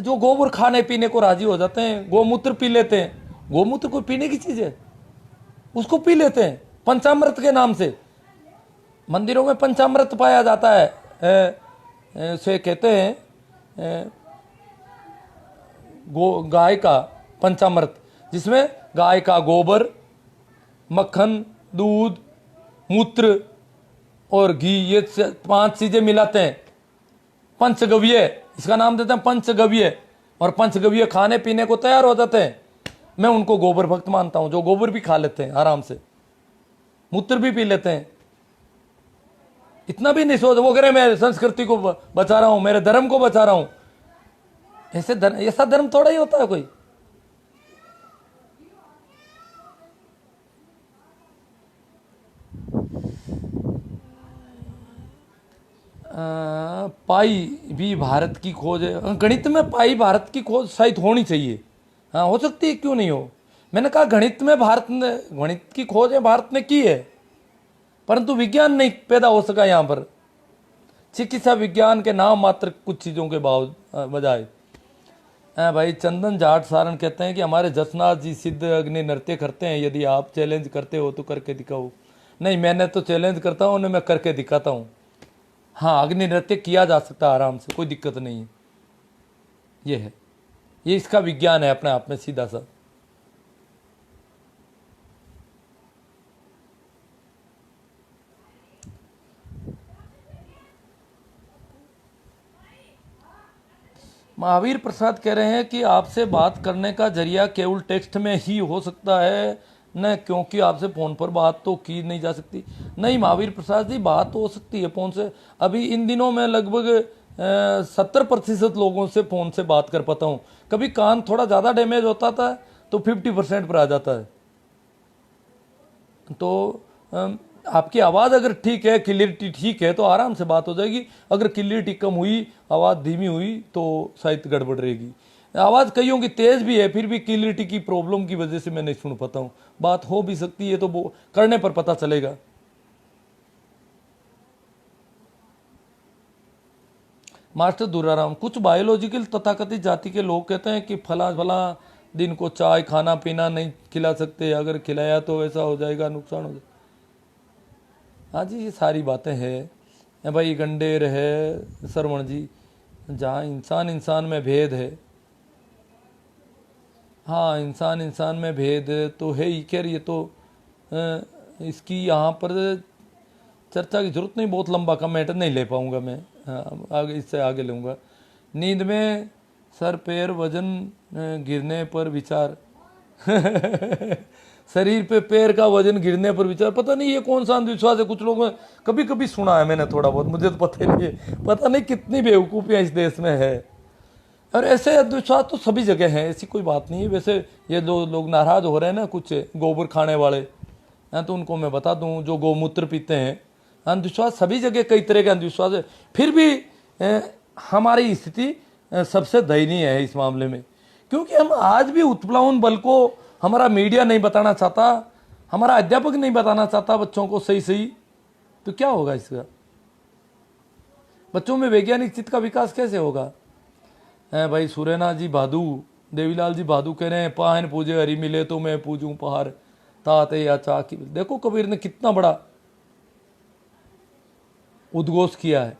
तो जो गोबर खाने पीने को राजी हो जाते हैं, गोमूत्र पी लेते हैं। गोमूत्र कोई पीने की चीज है? उसको पी लेते हैं पंचामृत के नाम से। मंदिरों में पंचामृत पाया जाता है, से कहते हैं गाय का पंचामृत, जिसमें गाय का गोबर, मक्खन, दूध, मूत्र और घी, ये 5 चीजें मिलाते हैं। पंचगव्य, इसका नाम देते हैं पंचगव्य। और पंचगव्य खाने पीने को तैयार हो जाते हैं। मैं उनको गोबर भक्त मानता हूं, जो गोबर भी खा लेते हैं आराम से, मूत्र भी पी लेते हैं। इतना भी नहीं सोच, वो कह रहे मैं संस्कृति को बचा रहा हूं, मेरे धर्म को बचा रहा हूं। ऐसा धर्म थोड़ा ही होता है कोई। पाई भी भारत की खोज है। गणित में पाई भारत की खोज शायद होनी चाहिए। हाँ, हो सकती है, क्यों नहीं हो। मैंने कहा गणित में गणित की खोज है भारत ने की है, परंतु विज्ञान नहीं पैदा हो सका यहाँ पर। चिकित्सा विज्ञान के नाम मात्र कुछ चीजों के बजाय। भाई चंदन जाट सारण कहते हैं कि हमारे जसनाथ जी सिद्ध अग्नि नृत्य करते हैं, यदि आप चैलेंज करते हो तो करके दिखाओ। नहीं, मैंने तो चैलेंज करता हूँ, मैं करके दिखाता हूँ। हाँ, अग्नि नृत्य किया जा सकता है आराम से, कोई दिक्कत नहीं है। ये है, ये इसका विज्ञान है अपने आप में सीधा सा। महावीर प्रसाद कह रहे हैं कि आपसे बात करने का जरिया केवल टेक्स्ट में ही हो सकता है न, क्योंकि आपसे फोन पर बात तो की नहीं जा सकती। नहीं महावीर प्रसाद जी, बात तो हो सकती है फोन से। अभी इन दिनों में लगभग 70% लोगों से फोन से बात कर पाता हूँ। कभी कान थोड़ा ज़्यादा डैमेज होता था तो 50% पर आ जाता है। तो आपकी आवाज़ अगर ठीक है, क्लियरिटी ठीक है, तो आराम से बात हो जाएगी। अगर क्लियरिटी कम हुई, आवाज़ धीमी हुई, तो शायद गड़बड़ रहेगी। आवाज़ कईयों की तेज़ भी है, फिर भी क्लियरिटी की प्रॉब्लम की वजह से मैं नहीं सुन पाता हूँ। बात हो भी सकती है, तो वो करने पर पता चलेगा। मास्टर दुराराम, कुछ बायोलॉजिकल तथाकथित जाति के लोग कहते हैं कि फला फला दिन को चाय खाना पीना नहीं खिला सकते, अगर खिलाया तो ऐसा हो जाएगा, नुकसान हो जाएगा। हाँ जी, ये सारी बातें हैं भाई। गंडेर है श्रवण जी, जहाँ इंसान इंसान में भेद है। हाँ, इंसान इंसान में भेद तो है ही। खैर, ये तो इसकी यहाँ पर चर्चा की जरूरत नहीं, बहुत लंबा कमेंट नहीं ले पाऊंगा मैं। हाँ, आगे इससे आगे लूँगा। नींद में सर पैर वजन गिरने पर विचार शरीर पे पैर का वजन गिरने पर विचार, पता नहीं ये कौन सा अंधविश्वास है। कुछ लोगों ने कभी कभी सुना है मैंने, थोड़ा बहुत, मुझे तो पता नहीं है। पता नहीं कितनी बेवकूफ़ियाँ इस देश में है। और ऐसे अंधविश्वास तो सभी जगह हैं, ऐसी कोई बात नहीं है। वैसे ये जो लोग नाराज हो रहे हैं ना, कुछ गोबर खाने वाले हैं, तो उनको मैं बता दूं, जो गोमूत्र पीते हैं, अंधविश्वास सभी जगह कई तरह के अंधविश्वास है। फिर भी हमारी स्थिति सबसे दयनीय है इस मामले में, क्योंकि हम आज भी उत्प्लावन बल को हमारा मीडिया नहीं बताना चाहता, हमारा अध्यापक नहीं बताना चाहता बच्चों को सही सही। तो क्या होगा इसका? बच्चों में वैज्ञानिक चित्त का विकास कैसे होगा? भाई सुरेना जी भादू, देवीलाल जी भादू कह रहे हैं, पाहन पूजे हरि मिले तो मैं पूजूं पहाड़, ताते या चाकी। देखो कबीर ने कितना बड़ा उद्घोष किया है।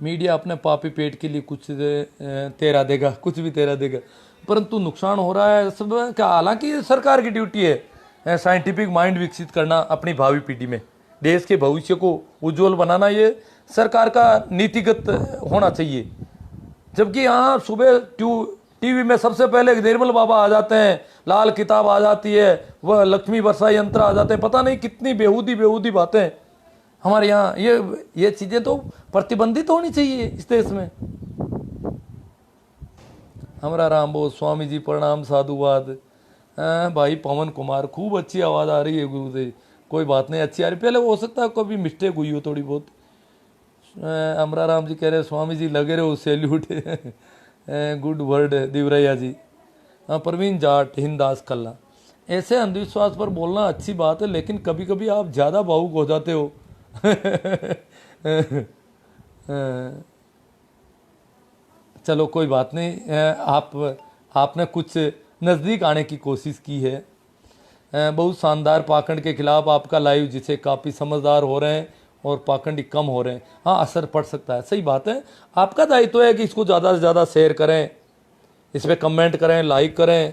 मीडिया अपने पापी पेट के लिए कुछ तेरा देगा, कुछ भी तेरा देगा, परंतु नुकसान हो रहा है सब क्या। हालांकि सरकार की ड्यूटी है साइंटिफिक माइंड विकसित करना अपनी भावी पीढ़ी में, देश के भविष्य को उज्जवल बनाना, ये सरकार का नीतिगत होना चाहिए। जबकि यहाँ सुबह टीवी में सबसे पहले निर्मल बाबा आ जाते हैं, लाल किताब आ जाती है, वह लक्ष्मी वर्षा यंत्र आ जाते हैं, पता नहीं कितनी बेहूदी बातें हमारे यहाँ। ये चीजें तो प्रतिबंधित होनी चाहिए इस देश में। हमारा राम बोल स्वामी जी प्रणाम साधुवाद। भाई पवन कुमार, खूब अच्छी आवाज़ आ रही है गुरु से। कोई बात नहीं, अच्छी आ रही। पहले हो सकता है कभी मिस्टेक हुई हो थोड़ी बहुत। अमरा राम जी कह रहे स्वामी जी लगे रहे हो, सैल्यूट गुड वर्ड दिवरैया जी। प्रवीण जाट, हिंदास कल्ला, ऐसे अंधविश्वास पर बोलना अच्छी बात है, लेकिन कभी कभी आप ज़्यादा भावुक हो जाते हो। चलो कोई बात नहीं, आपने कुछ नज़दीक आने की कोशिश की है। बहुत शानदार पाखंड के खिलाफ आपका लाइव, जिसे काफ़ी समझदार हो रहे हैं और पाखंडी कम हो रहे हैं। हाँ, असर पड़ सकता है, सही बात है। आपका दायित्व है कि इसको ज़्यादा से ज़्यादा शेयर करें, इस पर कमेंट करें, लाइक करें।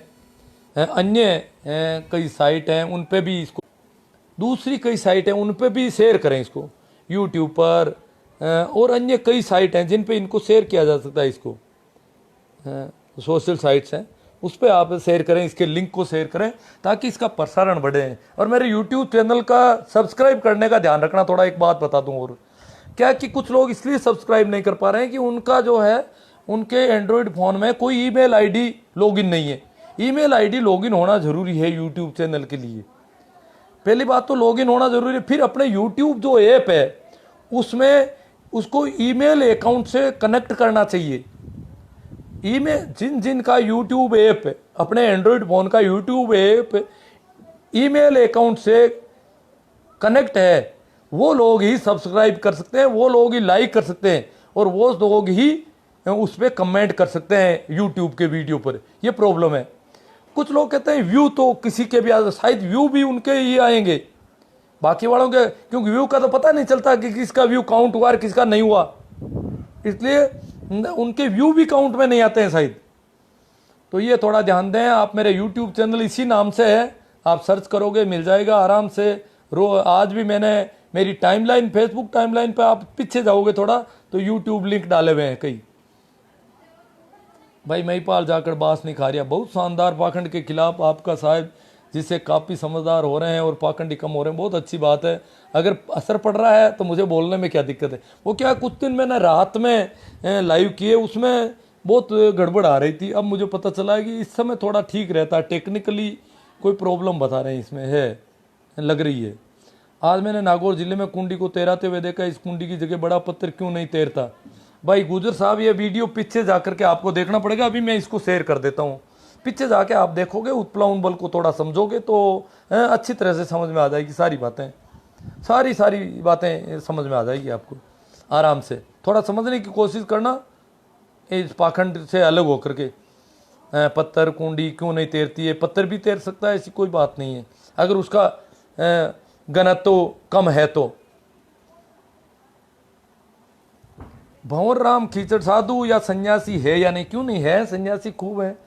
अन्य कई साइट हैं उन पे भी इसको, दूसरी कई साइट हैं उन पे भी शेयर करें इसको, यूट्यूब पर और अन्य कई साइट हैं जिन पे इनको शेयर किया जा सकता है। इसको सोशल साइट्स हैं उस पर आप शेयर करें, इसके लिंक को शेयर करें ताकि इसका प्रसारण बढ़े। और मेरे यूट्यूब चैनल का सब्सक्राइब करने का ध्यान रखना। थोड़ा एक बात बता दूं और क्या कि कुछ लोग इसलिए सब्सक्राइब नहीं कर पा रहे हैं कि उनका जो है उनके एंड्रॉयड फ़ोन में कोई ईमेल आईडी लॉगिन नहीं है। ईमेल आईडी लॉगिन होना ज़रूरी है यूट्यूब चैनल के लिए। पहली बात तो लॉगिन होना ज़रूरी है। फिर अपने यूट्यूब जो ऐप है उसमें उसको ईमेल अकाउंट से कनेक्ट करना चाहिए। ईमेल जिन का यूट्यूब ऐप, अपने एंड्रॉयड फ़ोन का यूट्यूब ऐप ईमेल अकाउंट से कनेक्ट है, वो लोग ही सब्सक्राइब कर सकते हैं, वो लोग ही लाइक कर सकते हैं और वो लोग ही उस पर कमेंट कर सकते हैं यूट्यूब के वीडियो पर। ये प्रॉब्लम है। कुछ लोग कहते हैं व्यू तो किसी के भी आ, शायद व्यू भी उनके ही आएंगे, बाकी वालों के, क्योंकि व्यू का तो पता नहीं चलता कि किसका व्यू काउंट हुआ और किसका नहीं हुआ, इसलिए उनके व्यू भी काउंट में नहीं आते हैं शायद। तो ये थोड़ा ध्यान दें। आप मेरे यूट्यूब चैनल इसी नाम से है, आप सर्च करोगे मिल जाएगा आराम से। आज भी मैंने मेरी टाइमलाइन, फेसबुक टाइमलाइन पे आप पीछे जाओगे थोड़ा तो यूट्यूब लिंक डाले हुए हैं कई। भाई महिपाल जाकर बांस नहीं खा रहा, बहुत शानदार पाखंड के खिलाफ आपका साहब, जिससे काफ़ी समझदार हो रहे हैं और पाखंडी कम हो रहे हैं, बहुत अच्छी बात है। अगर असर पड़ रहा है तो मुझे बोलने में क्या दिक्कत है। वो क्या, कुछ दिन मैंने रात में लाइव किए, उसमें बहुत गड़बड़ आ रही थी। अब मुझे पता चला कि इस समय थोड़ा ठीक रहता है, टेक्निकली कोई प्रॉब्लम बता रहे हैं इसमें है, लग रही है। आज मैंने नागौर जिले में कुंडी को तैराते हुए देखा, इस कुंडी की जगह बड़ा पत्थर क्यों नहीं तैरता। भाई गुजर साहब, ये वीडियो पीछे जाकर के आपको देखना पड़ेगा। अभी मैं इसको शेयर कर देता हूँ, पीछे जाके आप देखोगे, उत्प्लावन बल को थोड़ा समझोगे तो अच्छी तरह से समझ में आ जाएगी सारी बातें, सारी बातें समझ में आ जाएगी आपको आराम से। थोड़ा समझने की कोशिश करना इस पाखंड से अलग होकर के। पत्थर कुंडी क्यों नहीं तैरती है, पत्थर भी तैर सकता है, ऐसी कोई बात नहीं है अगर उसका घनत्व कम है तो। भंवर राम खीचड़ साधु या सन्यासी है या नहीं, क्यों नहीं है, सन्यासी खूब है।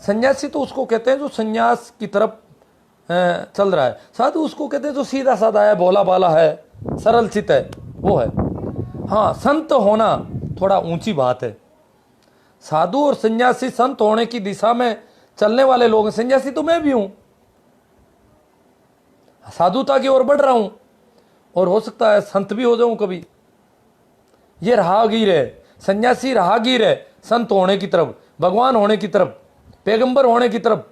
सन्यासी तो उसको कहते हैं जो सन्यास की तरफ चल रहा है। साधु उसको कहते हैं जो सीधा साधा है, भोला भाला है, सरल चित है, वो है। हाँ, संत होना थोड़ा ऊंची बात है। साधु और सन्यासी संत होने की दिशा में चलने वाले लोग हैं। सन्यासी तो मैं भी हूं, साधुता की ओर बढ़ रहा हूं और हो सकता है संत भी हो जाऊं कभी। ये राहगीर है, सन्यासी राहगीर है संत होने की तरफ, भगवान होने की तरफ, पैगंबर होने की तरफ।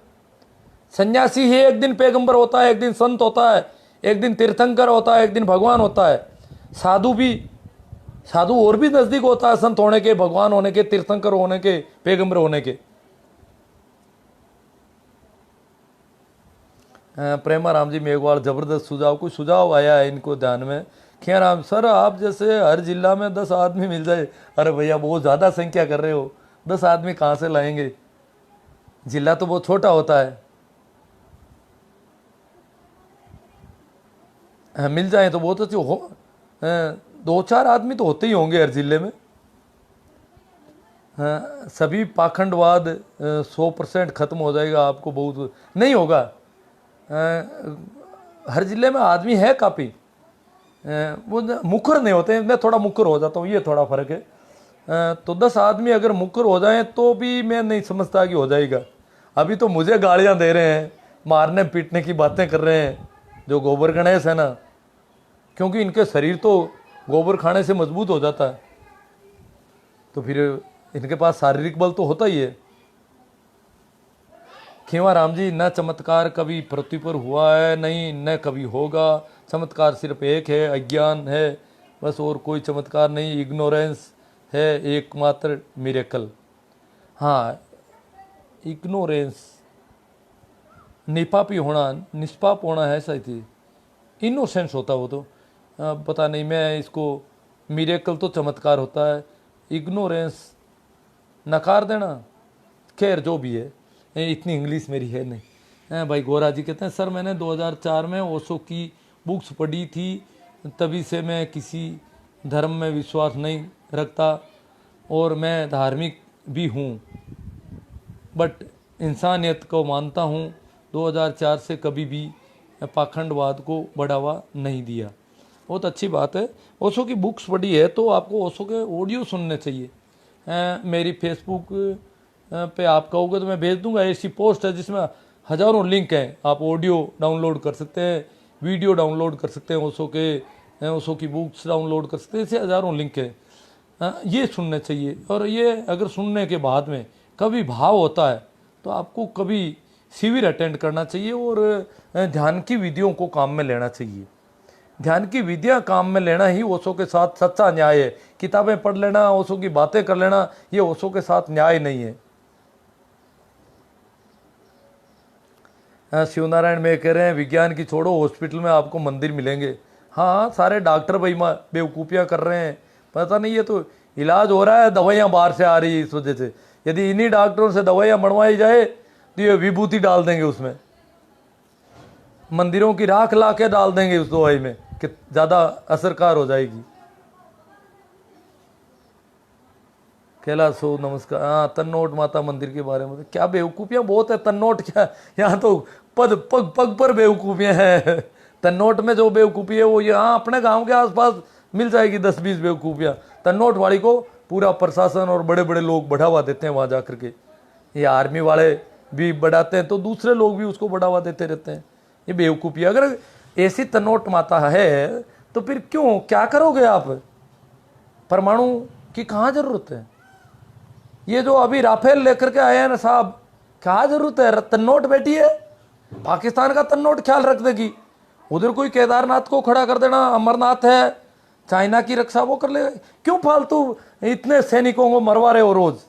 सन्यासी ही एक दिन पैगंबर होता है, एक दिन संत होता है, एक दिन तीर्थंकर होता है, एक दिन भगवान होता है। साधु और भी नजदीक होता है संत होने के, भगवान होने के, तीर्थंकर होने के, पैगंबर होने के। प्रेमा राम जी मेघवाल, जबरदस्त सुझाव, कुछ सुझाव आया है इनको ध्यान में। खैर राम सर, आप जैसे हर जिला में 10 आदमी मिल जाए, अरे भैया बहुत ज़्यादा संख्या कर रहे हो, 10 आदमी कहाँ से लाएंगे, जिला तो बहुत छोटा होता है। मिल जाए तो बहुत अच्छी हो, 2-4 आदमी तो होते ही होंगे हर जिले में। सभी पाखंडवाद 100% खत्म हो जाएगा, आपको बहुत नहीं होगा। हर जिले में आदमी है काफ़ी, वो मुखर नहीं होते। मैं थोड़ा मुखर हो जाता हूँ, ये थोड़ा फर्क है। तो 10 आदमी अगर मुखर हो जाएं तो भी मैं नहीं समझता कि हो जाएगा। अभी तो मुझे गालियाँ दे रहे हैं, मारने पीटने की बातें कर रहे हैं जो गोबर गणेश है ना, क्योंकि इनके शरीर तो गोबर खाने से मजबूत हो जाता है, तो फिर इनके पास शारीरिक बल तो होता ही है। खेवा राम जी, न चमत्कार कभी पृथ्वी पर हुआ है, नहीं न कभी होगा। चमत्कार सिर्फ एक है, अज्ञान है बस, और कोई चमत्कार नहीं। इग्नोरेंस है एकमात्र मिरेकल। हाँ, इग्नोरेंस, निपापी होना, निष्पाप होना है सही थी, इनोसेंस होता वो तो पता नहीं। मैं इसको, मिरेकल तो चमत्कार होता है, इग्नोरेंस नकार देना, खैर जो भी है, इतनी इंग्लिश मेरी है नहीं। भाई गोरा जी कहते हैं सर मैंने 2004 में ओशो की बुक्स पढ़ी थी, तभी से मैं किसी धर्म में विश्वास नहीं रखता और मैं धार्मिक भी हूँ, बट इंसानियत को मानता हूँ। 2004 से कभी भी पाखंडवाद को बढ़ावा नहीं दिया। बहुत अच्छी बात है। ओशो की बुक्स पढ़ी है तो आपको ओशो के ऑडियो सुनने चाहिए। मेरी फेसबुक पे आप कहोगे तो मैं भेज दूंगा, ऐसी पोस्ट है जिसमें हज़ारों लिंक हैं। आप ऑडियो डाउनलोड कर सकते हैं, वीडियो डाउनलोड कर सकते हैं, ओशो की बुक्स डाउनलोड कर सकते हैं, ऐसे हज़ारों लिंक हैं। ये सुनने चाहिए। और ये अगर सुनने के बाद में कभी भाव होता है तो आपको कभी शिविर अटेंड करना चाहिए और ध्यान की विधियों को काम में लेना चाहिए। ध्यान की विधियां काम में लेना ही ओशो के साथ सच्चा न्याय है। किताबें पढ़ लेना, ओशो की बातें कर लेना, ये ओशो के साथ न्याय नहीं है। शिवनारायण में कह रहे हैं विज्ञान की छोड़ो, हॉस्पिटल में आपको मंदिर मिलेंगे। हाँ, सारे डॉक्टर भाई बेवकूफ़ियाँ कर रहे हैं, पता नहीं है तो इलाज हो रहा है, दवाइयाँ बाहर से आ रही है इस वजह से। यदि इन्हीं डॉक्टरों से दवाइयाँ बनवाई जाए तो ये विभूति डाल देंगे उसमें, मंदिरों की राख ला के डाल देंगे उस दवाई में कि ज़्यादा असरकार हो जाएगी। कैलाश हो नमस्कार। हाँ, तन्नोट माता मंदिर के बारे में क्या बेवकूफ़ियाँ बहुत है। तन्नोट क्या, यहाँ तो पग पर बेवकूफ़ियाँ हैं। तन्नोट में जो बेवकूफ़ी है वो यहाँ अपने गांव के आसपास मिल जाएगी 10-20 बेवकूफ़ियाँ। तन्नोट वाली को पूरा प्रशासन और बड़े बड़े लोग बढ़ावा देते हैं वहाँ जा कर के। ये आर्मी वाले भी बढ़ाते हैं तो दूसरे लोग भी उसको बढ़ावा देते रहते हैं। ये बेवकूफ़ी। अगर ऐसी तन्नोट माता है तो फिर क्यों, क्या करोगे आप? परमाणु की कहाँ ज़रूरत है? ये जो अभी राफेल लेकर के आए हैं ना साहब, क्या ज़रूरत है? तन्नोट बैठी है, पाकिस्तान का तन्नोट ख्याल रख देगी। उधर कोई केदारनाथ को खड़ा कर देना, अमरनाथ है, चाइना की रक्षा वो कर लेगा। क्यों फालतू इतने सैनिकों को मरवा रहे हो, रोज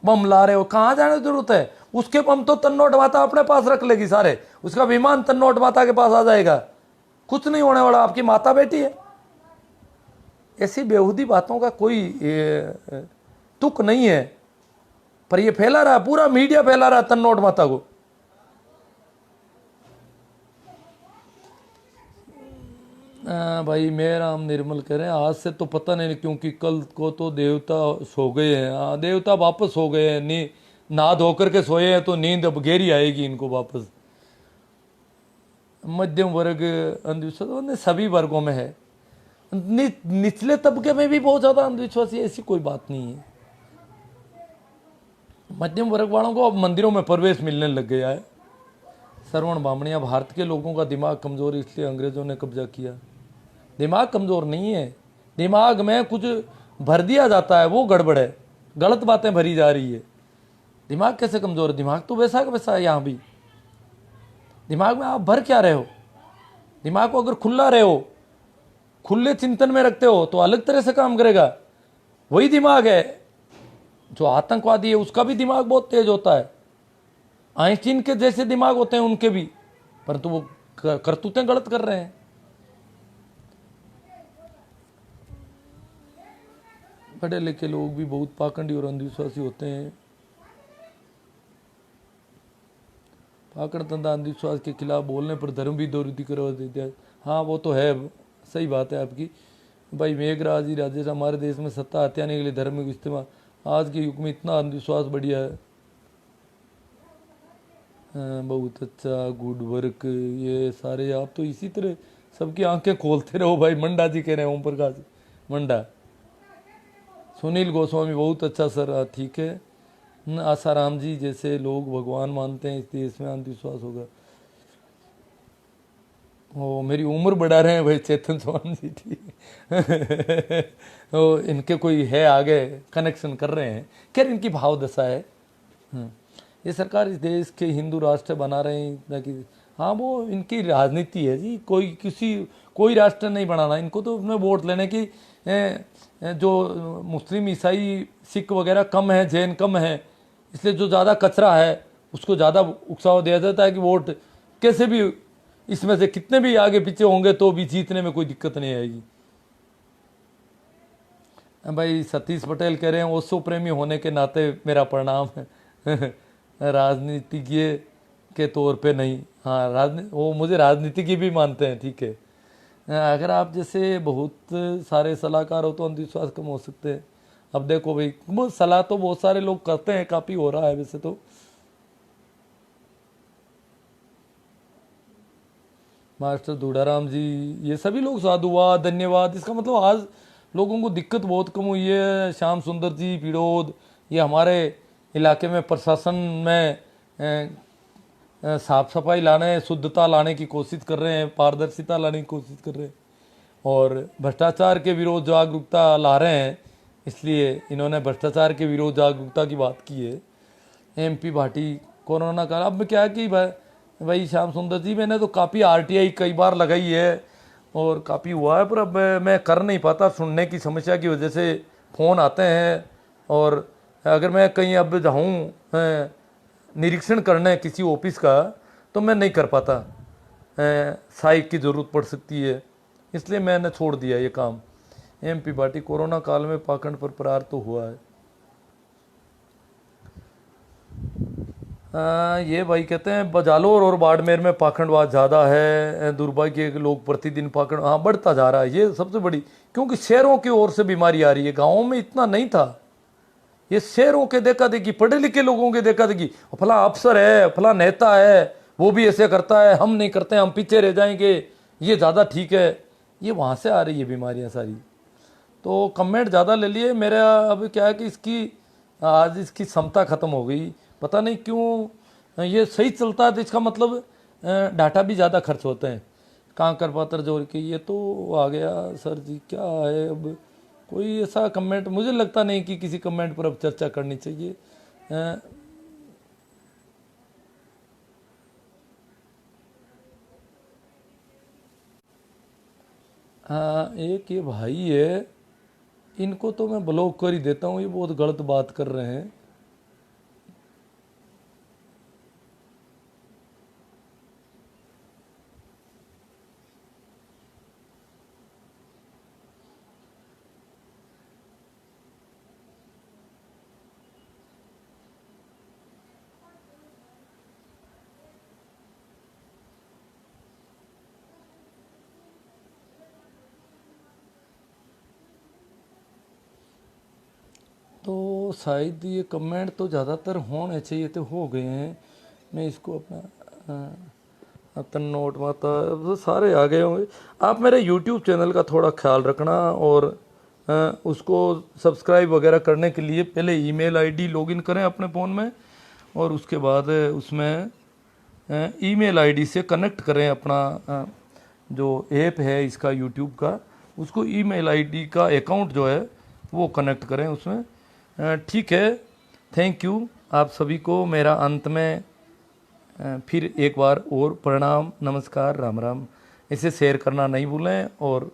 बम ला रहे हो? कहाँ जाने की जरूरत है? उसके बम तो तन्नोट माता अपने पास रख लेगी सारे, उसका विमान तन्नोट माता के पास आ जाएगा, कुछ नहीं होने वाला। आपकी माता बेटी है। ऐसी बेहूदी बातों का कोई तुक नहीं है, पर ये फैला रहा है, पूरा मीडिया फैला रहा है तन्नोट माता को। भाई मेरा नाम निर्मल कह रहे हैं आज से तो पता नहीं, क्योंकि कल को तो देवता सो गए हैं। हाँ, देवता वापस सो गए हैं, नहा धोकर के सोए हैं तो नींद अब गहरी आएगी इनको वापस। मध्यम वर्ग अंधविश्वास सभी वर्गों में है, निचले तबके में भी बहुत ज़्यादा अंधविश्वासी, ऐसी कोई बात नहीं है। मध्यम वर्ग वालों को अब मंदिरों में प्रवेश मिलने लग गया है। श्रवण बामणिया, भारत के लोगों का दिमाग कमज़ोर इसलिए अंग्रेज़ों ने कब्जा किया। दिमाग कमज़ोर नहीं है, दिमाग में कुछ भर दिया जाता है, वो गड़बड़ है, गलत बातें भरी जा रही है। दिमाग कैसे कमज़ोर है? दिमाग तो वैसा का वैसा है। यहाँ भी दिमाग में आप भर क्या रहे हो? दिमाग को अगर खुला रहे हो, खुले चिंतन में रखते हो तो अलग तरह से काम करेगा। वही दिमाग है जो आतंकवादी है, उसका भी दिमाग बहुत तेज होता है। आइंस्टीन के जैसे दिमाग होते हैं उनके भी, परंतु वो करतूतें गलत कर रहे हैं। पढ़े लिखे लोग भी बहुत पाखंडी और अंधविश्वासी होते हैं। पाखंड तंदा अंधविश्वास के खिलाफ बोलने पर धर्म भी दोहरी करवा देते हैं। हाँ, वो तो है, सही बात है आपकी। भाई मेघराज जी राजेश, हमारे देश में सत्ता हत्याने के लिए धर्म का इस्तेमाल, आज के युग में इतना अंधविश्वास बढ़िया है। बहुत अच्छा, गुड वर्क। ये सारे आप तो इसी तरह सबकी आंखें खोलते रहो भाई। मंडा जी कह रहे हैं, ओम प्रकाश मंडा। सुनील गोस्वामी, बहुत अच्छा सर, ठीक है। आसाराम जी जैसे लोग भगवान मानते हैं इस देश में अंधविश्वास होगा। ओ, मेरी उम्र बढ़ा रहे हैं भाई चेतन चौहान जी, ठीक। तो इनके कोई है आगे कनेक्शन कर रहे हैं। खैर, इनकी भाव दशा है। ये सरकार इस देश के हिंदू राष्ट्र बना रहे हैं ताकि, हाँ, वो इनकी राजनीति है जी। कोई राष्ट्र नहीं बनाना इनको, तो उसमें वोट लेने की। जो मुस्लिम, ईसाई, सिख वगैरह कम है, जैन कम है, इसलिए जो ज़्यादा कचरा है उसको ज़्यादा उत्साह दिया जाता है कि वोट कैसे भी, इसमें से कितने भी आगे पीछे होंगे तो भी जीतने में कोई दिक्कत नहीं आएगी। भाई सतीश पटेल कह रहे हैं ओशो प्रेमी होने के नाते मेरा प्रणाम है राजनीतिज्ञ के तौर पे नहीं। हाँ, वो मुझे राजनीतिज्ञ भी मानते हैं, ठीक है। अगर आप जैसे बहुत सारे सलाहकार हो तो अंधविश्वास कम हो सकते हैं। अब देखो भाई, वो सलाह तो बहुत सारे लोग करते हैं, काफ़ी हो रहा है वैसे तो। मास्टर दूडाराम जी, ये सभी लोग साधुवाद धन्यवाद। इसका मतलब आज लोगों को दिक्कत बहुत कम हुई है। श्याम सुंदर जी पिड़ोद, ये हमारे इलाके में प्रशासन में साफ सफाई लाने, शुद्धता लाने की कोशिश कर रहे हैं, पारदर्शिता लाने की कोशिश कर रहे हैं और भ्रष्टाचार के विरोध जागरूकता ला रहे हैं। इसलिए इन्होंने भ्रष्टाचार के विरोध जागरूकता की बात की है। एमपी भाटी, कोरोना काल, अब क्या है कि भाई श्याम सुंदर जी, मैंने तो काफ़ी आरटीआई कई बार लगाई है और काफ़ी हुआ है, पर अब मैं कर नहीं पाता सुनने की समस्या की वजह से। फ़ोन आते हैं और अगर मैं कहीं अब जाऊँ निरीक्षण करने किसी ऑफिस का, तो मैं नहीं कर पाता, सहायक की ज़रूरत पड़ सकती है, इसलिए मैंने छोड़ दिया ये काम। एमपी पार्टी, कोरोना काल में पाखंड पर प्रहार तो हुआ है। ये भाई कहते हैं बजालोर और बाड़मेर में पाखंडवाद ज़्यादा है, दुर्भाग्य के लोग प्रतिदिन पाखंड, हाँ बढ़ता जा रहा है ये सबसे बड़ी, क्योंकि शहरों की ओर से बीमारी आ रही है, गाँवों में इतना नहीं था। ये शहरों के देखा देखी, पढ़े लिखे लोगों के देखा देखी, फला अफसर है, फला नेता है, वो भी ऐसे करता है, हम नहीं करते, हम पीछे रह जाएंगे, ये ज़्यादा ठीक है, ये वहाँ से आ रही है बीमारियाँ सारी। तो कमेंट ज़्यादा ले लिए मेरा। अब क्या है कि आज इसकी क्षमता ख़त्म हो गई, पता नहीं क्यों। ये सही चलता है तो इसका मतलब डाटा भी ज़्यादा खर्च होते हैं। कांकर पात्र जोड़ के ये तो आ गया सर जी, क्या है अब कोई ऐसा कमेंट, मुझे लगता नहीं कि किसी कमेंट पर अब चर्चा करनी चाहिए। हाँ, एक ये भाई है, इनको तो मैं ब्लॉक कर ही देता हूँ, ये बहुत गलत बात कर रहे हैं। तो शायद ये कमेंट तो ज़्यादातर होने चाहिए तो हो गए हैं। मैं इसको अपना तन नोट माता तो सारे आ गए होंगे। आप मेरे YouTube चैनल का थोड़ा ख्याल रखना और उसको सब्सक्राइब वगैरह करने के लिए पहले ईमेल आईडी लॉगिन करें अपने फ़ोन में और उसके बाद उसमें ईमेल आईडी से कनेक्ट करें अपना जो ऐप है इसका YouTube का, उसको ईमेल आईडी का अकाउंट जो है वो कनेक्ट करें उसमें। ठीक है, थैंक यू आप सभी को। मेरा अंत में फिर एक बार और प्रणाम, नमस्कार, राम राम। इसे शेयर करना नहीं भूलें और